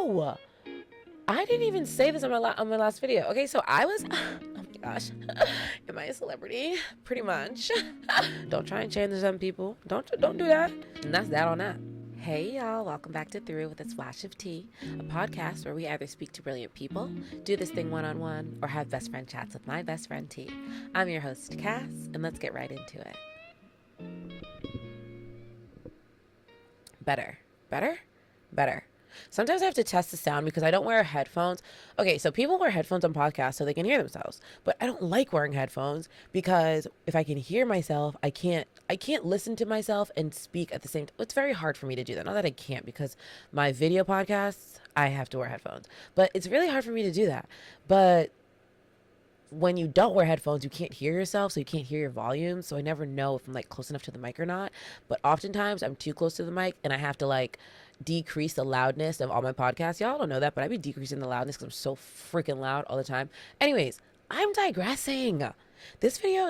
Oh, I didn't even say this on my last video. Okay, so I was, oh my gosh, am I a celebrity? Pretty much. Don't try and change some people. Don't do that. And that's that on that. Hey y'all, welcome back to Through with a Splash of Tea, a podcast where we either speak to brilliant people, do this thing one-on-one, or have best friend chats with my best friend T. I'm your host, Cass, and let's get right into it. Better. Sometimes I have to test the sound because I don't wear headphones. Okay, so people wear headphones on podcasts so they can hear themselves. But I don't like wearing headphones because if I can hear myself, I can't listen to myself and speak at the same time. It's very hard for me to do that. Not that I can't, because my video podcasts, I have to wear headphones. But it's really hard for me to do that. But when you don't wear headphones, you can't hear yourself, so you can't hear your volume. So I never know if I'm like close enough to the mic or not. But oftentimes I'm too close to the mic and I have to like decrease the loudness of all my podcasts. Y'all don't know that, but I be decreasing the loudness because I'm so freaking loud all the time. Anyways, I'm digressing. This video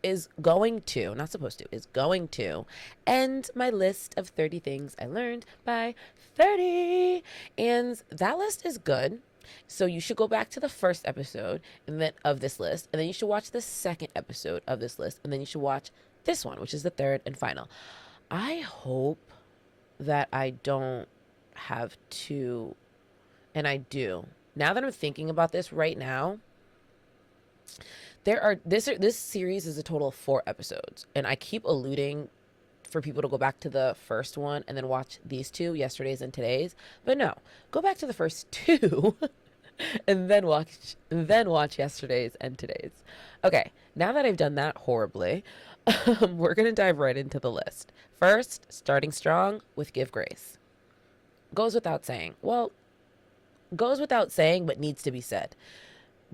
is going to end my list of 30 things I learned by 30. And that list is good. So you should go back to the first episode of this list, and then you should watch the second episode of this list, and then you should watch this one, which is the third and final. I hope that I don't have to, and I do. Now that I'm thinking about this right now, this series is a total of 4 episodes, and I keep alluding for people to go back to the first one and then watch these 2, yesterday's and today's. But no, go back to the first 2 and then watch yesterday's and today's. Okay, now that I've done that horribly, we're going to dive right into the list. First, starting strong with give grace. Goes without saying, but needs to be said.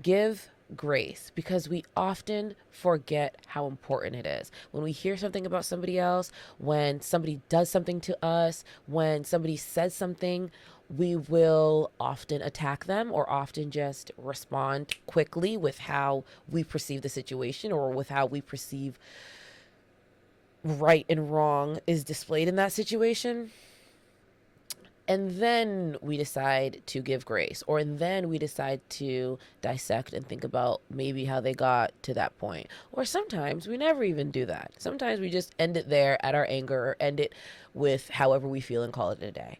Give grace, because we often forget how important it is. When we hear something about somebody else, when somebody does something to us, when somebody says something, we will often attack them or often just respond quickly with how we perceive the situation or with how we perceive right and wrong is displayed in that situation. And then we decide to give grace, or then we decide to dissect and think about maybe how they got to that point. Or sometimes we never even do that. Sometimes we just end it there at our anger, or end it with however we feel and call it a day.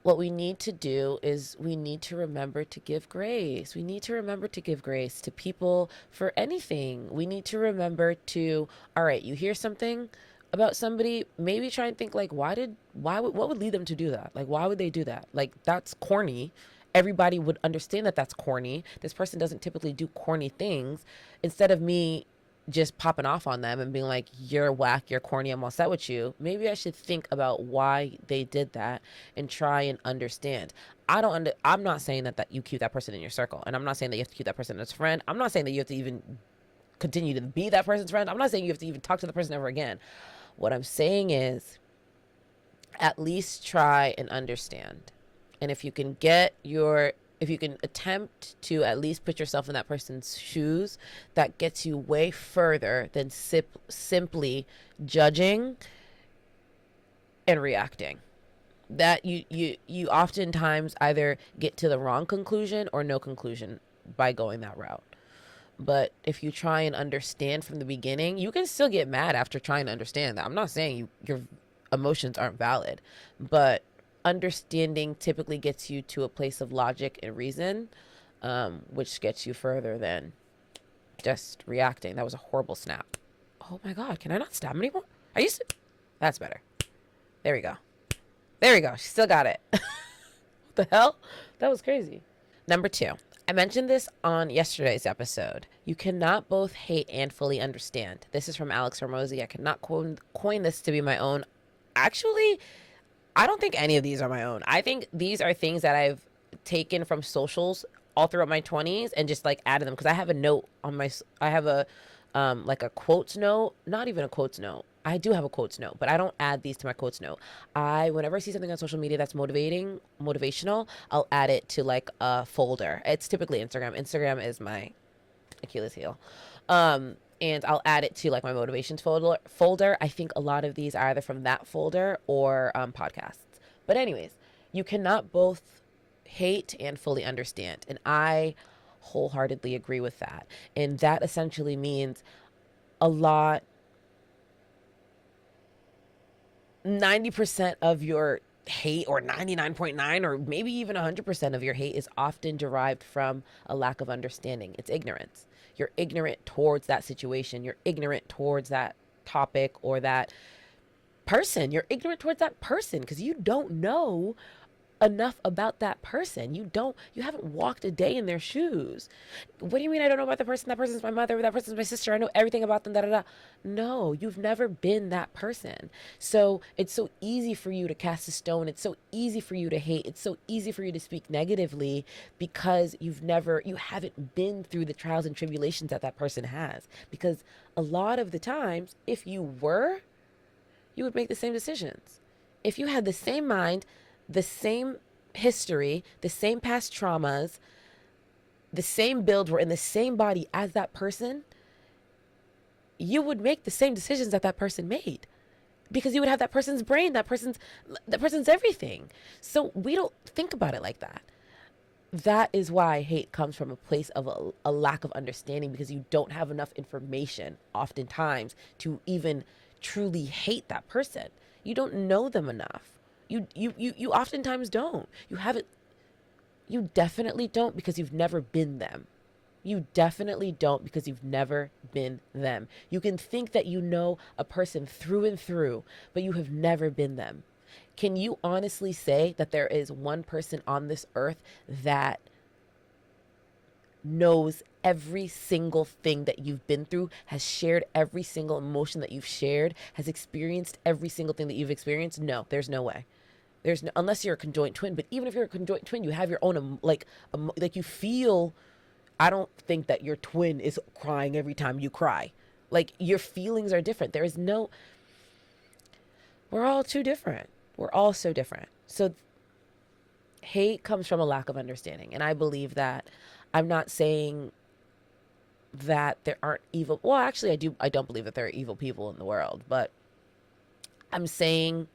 What we need to do is we need to remember to give grace. We need to remember to give grace to people for anything. We need to remember to, all right, you hear something about somebody, maybe try and think like, what would lead them to do that? Like, why would they do that? Like, that's corny. Everybody would understand that that's corny. This person doesn't typically do corny things. Instead of me just popping off on them and being like, you're whack, you're corny, I'm all set with you, maybe I should think about why they did that and try and understand. I'm not saying that you keep that person in your circle, and I'm not saying that you have to keep that person as a friend. I'm not saying that you have to even continue to be that person's friend. I'm not saying you have to even talk to the person ever again. What I'm saying is, at least try and understand. And if you can attempt to at least put yourself in that person's shoes, that gets you way further than simply judging and reacting. That you oftentimes either get to the wrong conclusion or no conclusion by going that route. But if you try and understand from the beginning, you can still get mad after trying to understand that. I'm not saying your emotions aren't valid, but understanding typically gets you to a place of logic and reason, which gets you further than just reacting. That was a horrible snap. Oh my God, can I not stab anymore? That's better. There we go. She still got it. What the hell? That was crazy. Number 2. I mentioned this on yesterday's episode. You cannot both hate and fully understand. This is from Alex Hormozy. I cannot coin this to be my own. Actually, I don't think any of these are my own. I think these are things that I've taken from socials all throughout my 20s and just like added them, because I have a note on I have a like a quotes note, not even a quotes note. I do have a quotes note, but I don't add these to my quotes note. Whenever I see something on social media that's motivational, I'll add it to like a folder. It's typically Instagram. Instagram is my Achilles heel. And I'll add it to like my motivations folder. I think a lot of these are either from that folder or podcasts. But anyways, you cannot both hate and fully understand. And I wholeheartedly agree with that. And that essentially means a lot, 90% of your hate, or 99.9, or maybe even 100% of your hate, is often derived from a lack of understanding. It's ignorance. You're ignorant towards that situation. You're ignorant towards that topic or that person. You're ignorant towards that person because you don't know enough about that person. You haven't walked a day in their shoes. What do you mean I don't know about the person? That person's my mother, that person's my sister. I know everything about them, da da da. No, you've never been that person. So it's so easy for you to cast a stone. It's so easy for you to hate. It's so easy for you to speak negatively because you haven't been through the trials and tribulations that that person has. Because a lot of the times, if you were, you would make the same decisions. If you had the same mind, the same history, the same past traumas, the same build, were in the same body as that person, you would make the same decisions that that person made because you would have that person's brain, that person's everything. So we don't think about it like that. That is why hate comes from a place of a lack of understanding, because you don't have enough information oftentimes to even truly hate that person. You don't know them enough. You oftentimes don't. You definitely don't because you've never been them. You definitely don't because you've never been them. You can think that you know a person through and through, but you have never been them. Can you honestly say that there is one person on this earth that knows every single thing that you've been through, has shared every single emotion that you've shared, has experienced every single thing that you've experienced? No, there's no way. There's no, unless you're a conjoined twin. But even if you're a conjoined twin, you have your own like you feel. I don't think that your twin is crying every time you cry. Like, your feelings are different. There is no. We're all too different. We're all so different. So hate comes from a lack of understanding, and I believe that. I'm not saying that there aren't evil. Well, actually, I do. I don't believe that there are evil people in the world, but I'm saying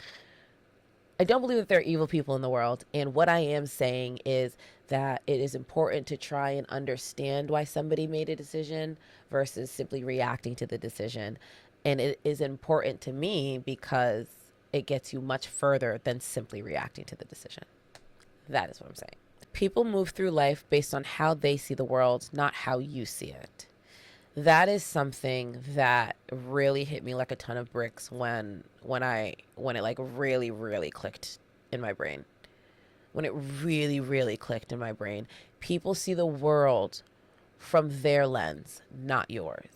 I don't believe that there are evil people in the world. And what I am saying is that it is important to try and understand why somebody made a decision versus simply reacting to the decision. And it is important to me because it gets you much further than simply reacting to the decision. That is what I'm saying. People move through life based on how they see the world, not how you see it. That is something that really hit me like a ton of bricks when it like really clicked in my brain. When it really clicked in my brain. People see the world from their lens, not yours.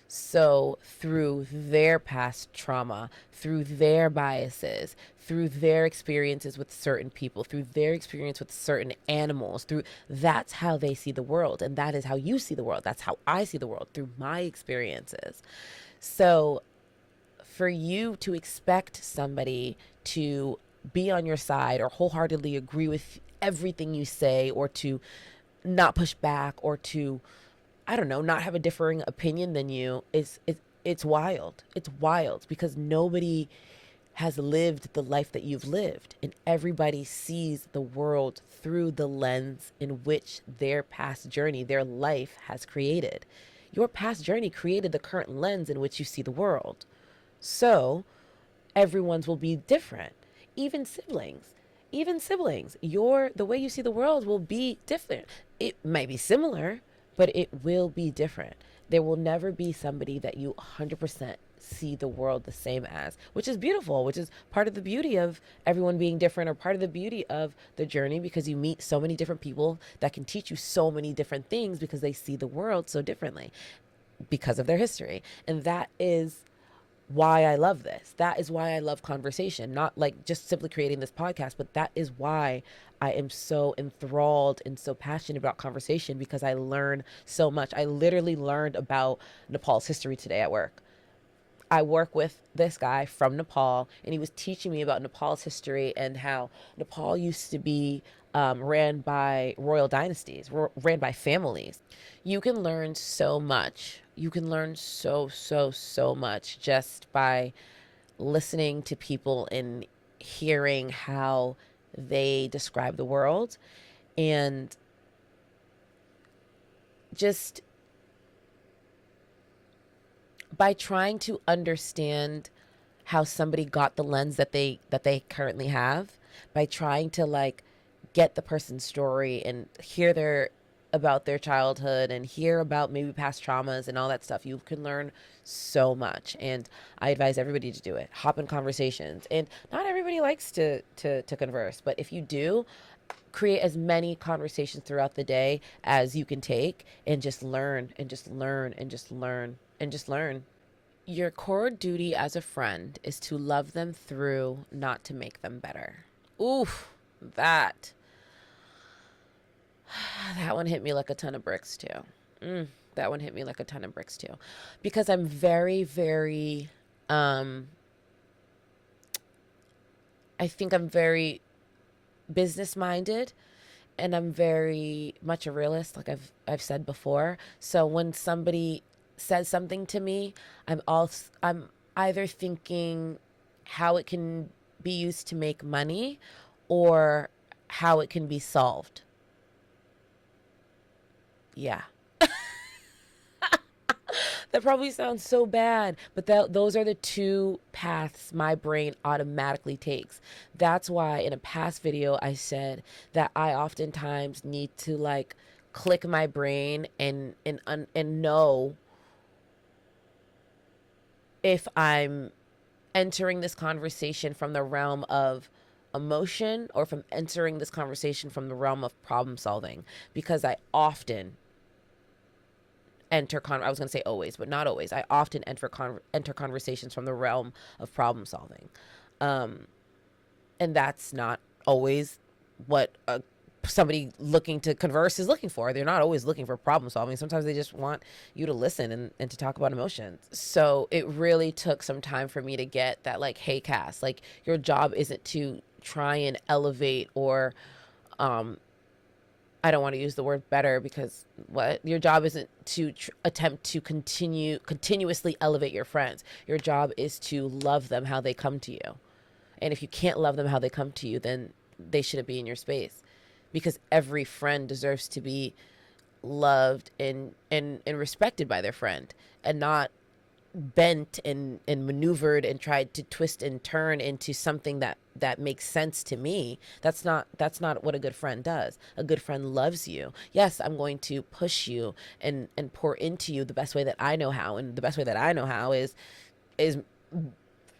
So through their past trauma, through their biases, through their experiences with certain people, through their experience with certain animals, that's how they see the world. And that is how you see the world. That's how I see the world, through my experiences. So for you to expect somebody to be on your side or wholeheartedly agree with everything you say, or to not push back, or to, I don't know, not have a differing opinion than you, it's wild. It's wild because nobody has lived the life that you've lived, and everybody sees the world through the lens in which their past journey, their life has created. Your past journey created the current lens in which you see the world. So everyone's will be different. Even siblings. The way you see the world will be different. It might be similar, but it will be different. There will never be somebody that you 100% see the world the same as, which is beautiful, which is part of the beauty of everyone being different, or part of the beauty of the journey, because you meet so many different people that can teach you so many different things because they see the world so differently because of their history. And that is why I love this. That is why I love conversation, not like just simply creating this podcast, but that is why I am so enthralled and so passionate about conversation, because I learn so much. I literally learned about Nepal's history today at work. I work with this guy from Nepal, and he was teaching me about Nepal's history and how Nepal used to be ran by royal dynasties, ran by families. You can learn so much. You can learn so much just by listening to people and hearing how they describe the world. And just by trying to understand how somebody got the lens that they currently have, by trying to like get the person's story and hear their about their childhood and hear about maybe past traumas and all that stuff, you can learn so much. And I advise everybody to do it. Hop in conversations. And not everybody likes to converse, but if you do, create as many conversations throughout the day as you can take, and just learn and just learn and just learn and just learn. Your core duty as a friend is to love them through, not to make them better. Oof, that that one hit me like a ton of bricks too. That one hit me like a ton of bricks too, because I'm very, very, I think I'm very business minded, and I'm very much a realist, like I've said before. So when somebody says something to me, I'm either thinking how it can be used to make money, or how it can be solved. Yeah. That probably sounds so bad, but those are the two paths my brain automatically takes. That's why in a past video I said that I oftentimes need to like click my brain and know if I'm entering this conversation from the realm of emotion, or if I'm entering this conversation from the realm of problem solving, because I often I was going to say always, but not always. I often enter conversations from the realm of problem solving. Um, and that's not always what somebody looking to converse is looking for. They're not always looking for problem solving. Sometimes they just want you to listen and to talk about emotions. So it really took some time for me to get that, like, hey, Cass, like, your job isn't to try and elevate or, I don't want to use the word better, because what your job isn't to attempt to continuously elevate your friends. Your job is to love them how they come to you. And if you can't love them how they come to you, then they shouldn't be in your space, because every friend deserves to be loved and respected by their friend, and not bent and maneuvered and tried to twist and turn into something that makes sense to me. That's not what a good friend does. A good friend loves you. Yes, I'm going to push you and pour into you the best way that I know how, and the best way that I know how is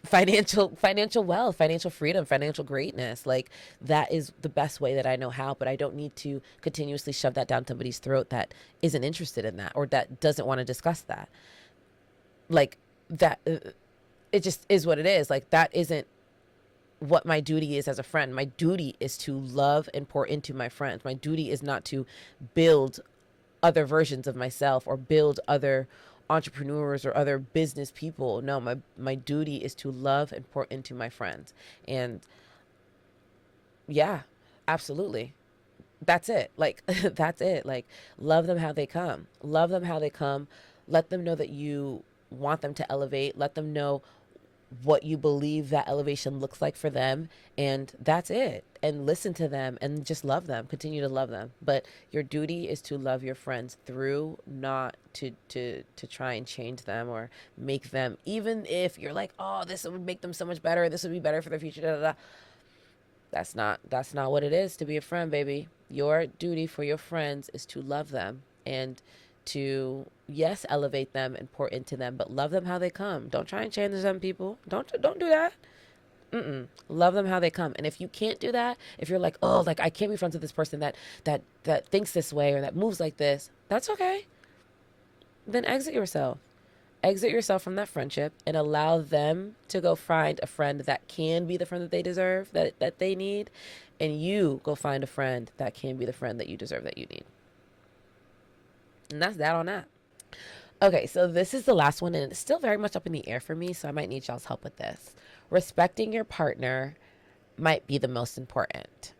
financial wealth, financial freedom, financial greatness. Like, that is the best way that I know how, but I don't need to continuously shove that down somebody's throat that isn't interested in that, or that doesn't want to discuss that. Like, that it just is what it is. Like, that isn't what my duty is as a friend. My duty is to love and pour into my friends. My duty is not to build other versions of myself, or build other entrepreneurs or other business people. No, my duty is to love and pour into my friends. And yeah, absolutely. That's it. Like, that's it. Like, love them how they come. Love them how they come. Let them know that you want them to elevate. Let them know what you believe that elevation looks like for them, and that's it. And listen to them and just love them. Continue to love them. But your duty is to love your friends through, not to try and change them or make them, even if you're like, oh, this would make them so much better, this would be better for their future, da, da, da. That's not what it is to be a friend, baby. Your duty for your friends is to love them, and to, yes, elevate them and pour into them, but love them how they come. Don't try and change them, people. Don't do that. Love them how they come. And if you can't do that, if you're like, oh, like, I can't be friends with this person that thinks this way or that moves like this, that's okay. Then exit yourself. Exit yourself from that friendship and allow them to go find a friend that can be the friend that they deserve, that they need, and you go find a friend that can be the friend that you deserve, that you need. And that's that on that. Okay, so this is the last one, and it's still very much up in the air for me, so I might need y'all's help with this. Respecting your partner might be the most important.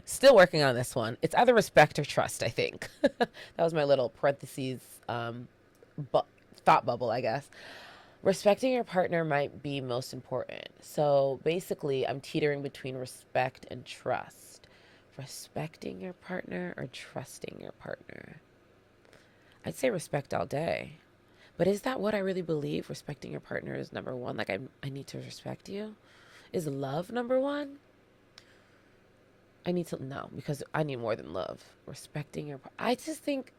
Still working on this one. It's either respect or trust, I think. That was my little parentheses thought bubble, I guess. Respecting your partner might be most important. So basically, I'm teetering between respect and trust. Respecting your partner or trusting your partner? I'd say respect all day. But is that what I really believe? Respecting your partner is number one. Like, I need to respect you? Is love number one? I need to, no, because I need more than love. Respecting your, I just think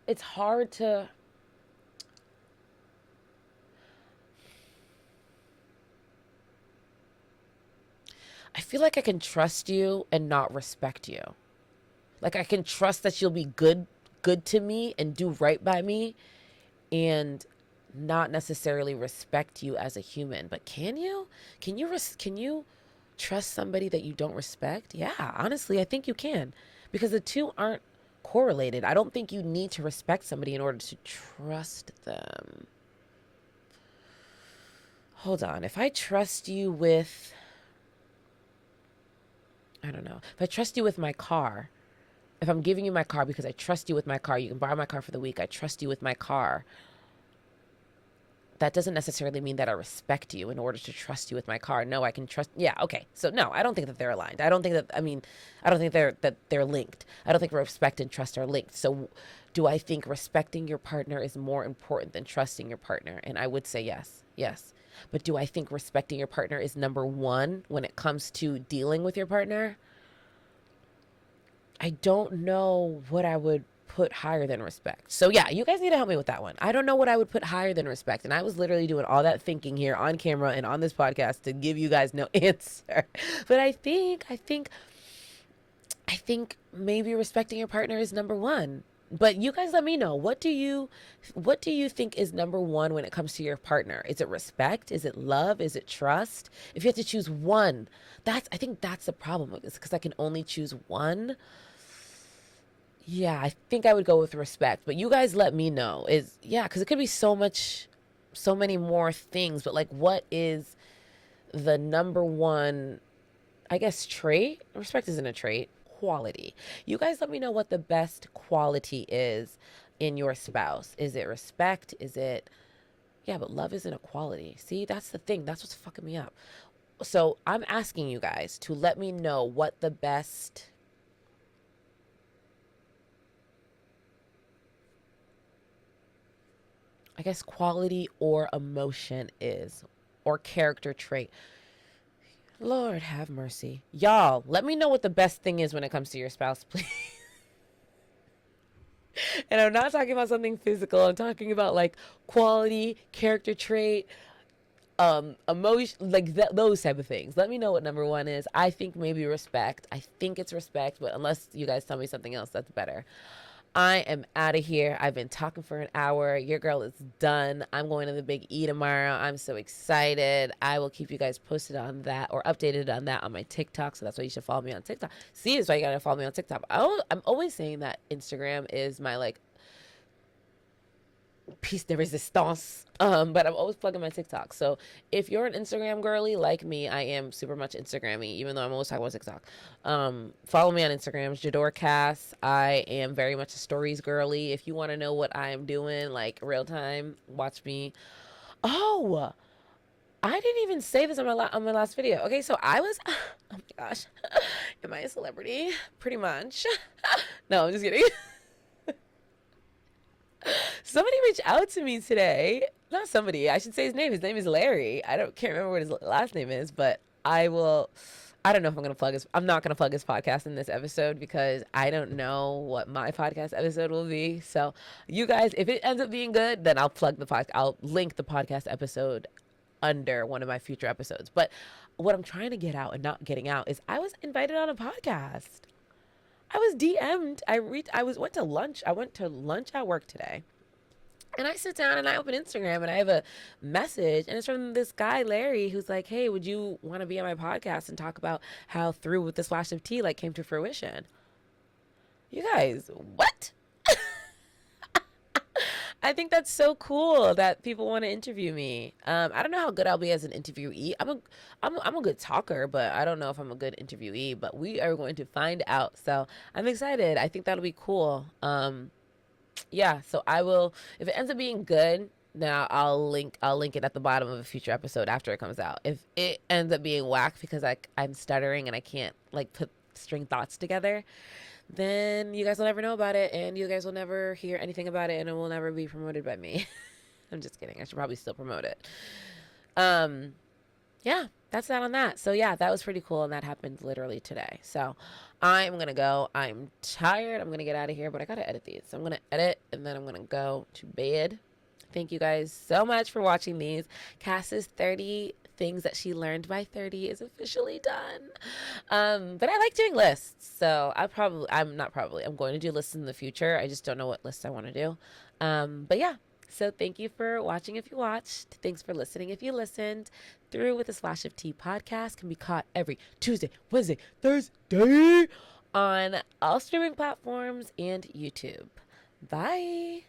it's hard to, I feel like I can trust you and not respect you. Like, I can trust that you'll be good to me and do right by me and not necessarily respect you as a human. But can you? Can you trust somebody that you don't respect? Yeah, honestly, I think you can. Because the two aren't correlated. I don't think you need to respect somebody in order to trust them. Hold on. If I trust you with, I don't know. If I trust you with my car, if I'm giving you my car because I trust you with my car, you can borrow my car for the week. I trust you with my car. That doesn't necessarily mean that I respect you in order to trust you with my car. No, I can trust. Yeah, okay. So no, I don't think that they're aligned. I don't think that. I mean, I don't think they're linked. I don't think respect and trust are linked. So, do I think respecting your partner is more important than trusting your partner? And I would say yes, yes. But do I think respecting your partner is number one when it comes to dealing with your partner? I don't know what I would put higher than respect. So yeah, you guys need to help me with that one. I don't know what I would put higher than respect. And I was literally doing all that thinking here on camera and on this podcast to give you guys no answer. But I think maybe respecting your partner is number one. But you guys let me know. What do you think is number one when it comes to your partner? Is it respect? Is it love? Is it trust? If you have to choose one, I think that's the problem with this because I can only choose one. Yeah, I think I would go with respect. But you guys let me know. Yeah, because it could be so many more things. But like, what is the number one, I guess, trait? Respect isn't a trait, quality. You guys let me know what the best quality is in your spouse. Is it respect? Yeah, but love isn't a quality. See, that's the thing. That's what's fucking me up. So I'm asking you guys to let me know what the best, I guess, quality or emotion is, or character trait. Lord have mercy. Y'all, let me know what the best thing is when it comes to your spouse, please. And I'm not talking about something physical. I'm talking about like quality, character trait, emotion, like those type of things. Let me know what number one is. I think maybe respect. I think it's respect, but unless you guys tell me something else, that's better. I am out of here. I've been talking for an hour. Your girl is done. I'm going to the Big E tomorrow. I'm so excited. I will keep you guys posted on that or updated on that on my TikTok. So that's why you should follow me on TikTok. See, that's why you got to follow me on TikTok. I'm always saying that Instagram is my like piece de resistance. But I'm always plugging my TikTok. So if you're an Instagram girly like me, I am super much Instagrammy, even though I'm always talking about TikTok. Follow me on Instagram, JadorCast. I am very much a stories girly. If you want to know what I am doing, like real time, watch me. Oh, I didn't even say this on my last video. Okay, so I was, oh my gosh, am I a celebrity? Pretty much. No, I'm just kidding. Somebody reached out to me today. Not somebody. I should say his name. His name is Larry. Can't remember what his last name is, but I will. I don't know if I'm gonna plug his. I'm not gonna plug his podcast in this episode because I don't know what my podcast episode will be. So, you guys, if it ends up being good, then I'll plug the podcast. I'll link the podcast episode under one of my future episodes. But what I'm trying to get out and not getting out is I was invited on a podcast. I was DM'd. Went to lunch. I went to lunch at work today. And I sit down and I open Instagram and I have a message and it's from this guy, Larry, who's like, hey, would you want to be on my podcast and talk about how Through with the Splash of Tea like came to fruition? You guys, what? I think that's so cool that people want to interview me. I don't know how good I'll be as an interviewee. I'm a good talker, but I don't know if I'm a good interviewee. But we are going to find out. So I'm excited. I think that'll be cool. Yeah. So I will. If it ends up being good, Now I'll link it at the bottom of a future episode after it comes out. If it ends up being whack because I'm stuttering and I can't like put string thoughts together, then you guys will never know about it and you guys will never hear anything about it and it will never be promoted by me. I'm just kidding. I should probably still promote it. Yeah, that's that on that. So yeah, that was pretty cool and that happened literally today. So I'm gonna go. I'm tired. I'm gonna get out of here, but I gotta edit these. So I'm gonna edit and then I'm gonna go to bed. Thank you guys so much for watching these. Cass's 30 things that she learned by 30 is officially done. But I like doing lists. So I'm going to do lists in the future. I just don't know what lists I want to do. But yeah. So thank you for watching if you watched. Thanks for listening if you listened. Through with a Splash of Tea podcast can be caught every Tuesday, Wednesday, Thursday on all streaming platforms and YouTube. Bye.